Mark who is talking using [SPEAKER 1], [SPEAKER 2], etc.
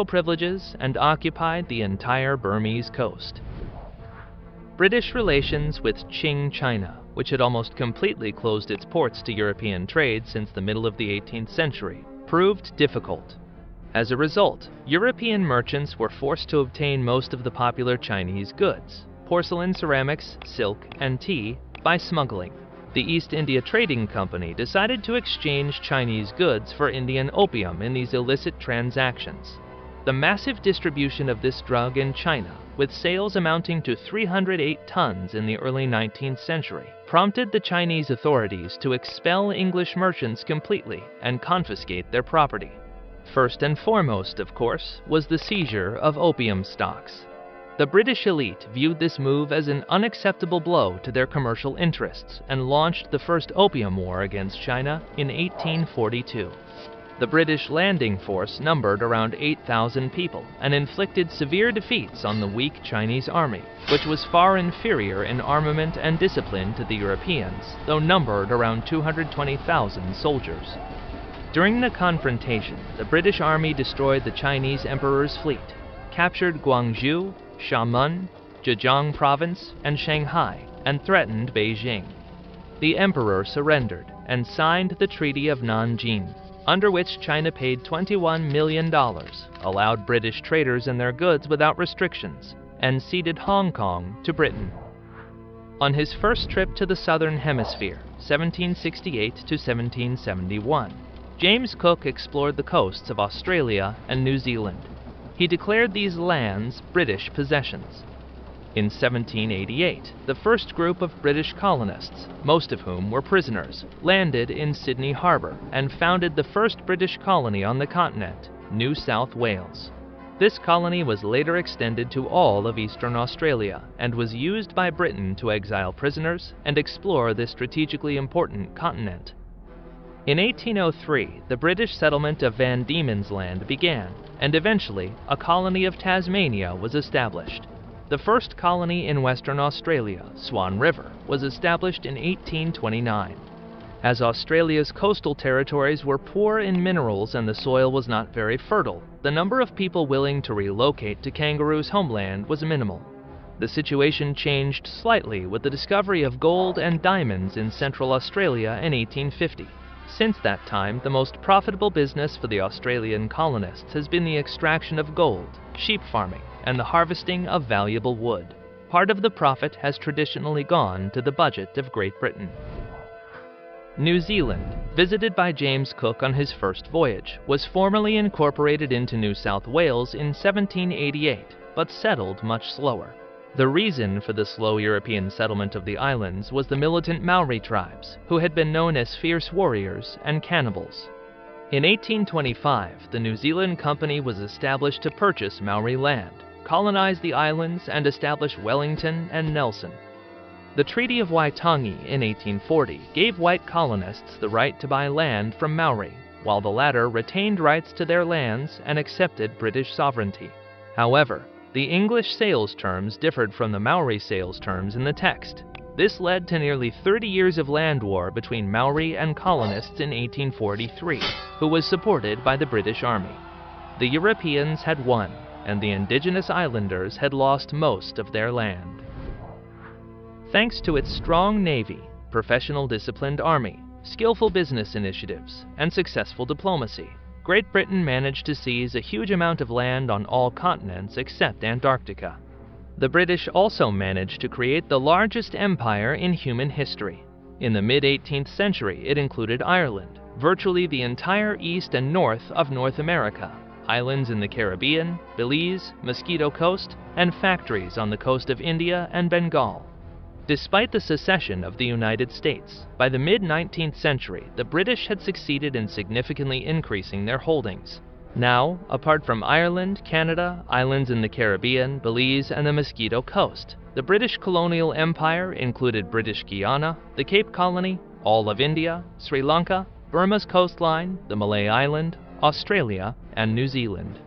[SPEAKER 1] privileges and occupied the entire Burmese coast. British relations with Qing China, which had almost completely closed its ports to European trade since the middle of the 18th century, proved difficult. As a result, European merchants were forced to obtain most of the popular Chinese goods, porcelain, ceramics, silk, and tea, by smuggling. The East India Trading Company decided to exchange Chinese goods for Indian opium in these illicit transactions. The massive distribution of this drug in China, with sales amounting to 308 tons in the early 19th century, prompted the Chinese authorities to expel English merchants completely and confiscate their property. First and foremost, of course, was the seizure of opium stocks. The British elite viewed this move as an unacceptable blow to their commercial interests and launched the first Opium War against China in 1842. The British landing force numbered around 8,000 people and inflicted severe defeats on the weak Chinese army, which was far inferior in armament and discipline to the Europeans, though numbered around 220,000 soldiers. During the confrontation, the British army destroyed the Chinese emperor's fleet, captured Guangzhou, Xiamen, Zhejiang province, and Shanghai, and threatened Beijing. The emperor surrendered and signed the Treaty of Nanjing, under which China paid $21 million, allowed British traders and their goods without restrictions, and ceded Hong Kong to Britain. On his first trip to the Southern Hemisphere, 1768 to 1771, James Cook explored the coasts of Australia and New Zealand. He declared these lands British possessions. In 1788, the first group of British colonists, most of whom were prisoners, landed in Sydney Harbour and founded the first British colony on the continent, New South Wales. This colony was later extended to all of eastern Australia and was used by Britain to exile prisoners and explore this strategically important continent. In 1803, the British settlement of Van Diemen's Land began, and eventually a colony of Tasmania was established. The first colony in Western Australia, Swan River, was established in 1829. As Australia's coastal territories were poor in minerals and the soil was not very fertile, the number of people willing to relocate to Kangaroo's homeland was minimal. The situation changed slightly with the discovery of gold and diamonds in Central Australia in 1850. Since that time, the most profitable business for the Australian colonists has been the extraction of gold, sheep farming, and the harvesting of valuable wood. Part of the profit has traditionally gone to the budget of Great Britain. New Zealand, visited by James Cook on his first voyage, was formally incorporated into New South Wales in 1788, but settled much slower. The reason for the slow European settlement of the islands was the militant Maori tribes, who had been known as fierce warriors and cannibals. In 1825, the New Zealand Company was established to purchase Maori land, colonize the islands, and establish Wellington and Nelson. The Treaty of Waitangi in 1840 gave white colonists the right to buy land from Maori, while the latter retained rights to their lands and accepted British sovereignty. However, the English sales terms differed from the Maori sales terms in the text. This led to nearly 30 years of land war between Maori and colonists in 1843, who was supported by the British Army. The Europeans had won, and the indigenous islanders had lost most of their land. Thanks to its strong navy, professional disciplined army, skillful business initiatives, and successful diplomacy, Great Britain managed to seize a huge amount of land on all continents except Antarctica. The British also managed to create the largest empire in human history. In the mid-18th century, it included Ireland, virtually the entire east and north of North America, islands in the Caribbean, Belize, Mosquito Coast, and factories on the coast of India and Bengal. Despite the secession of the United States, by the mid-19th century, the British had succeeded in significantly increasing their holdings. Now, apart from Ireland, Canada, islands in the Caribbean, Belize, and the Mosquito Coast, the British colonial empire included British Guiana, the Cape Colony, all of India, Sri Lanka, Burma's coastline, the Malay Island, Australia, and New Zealand.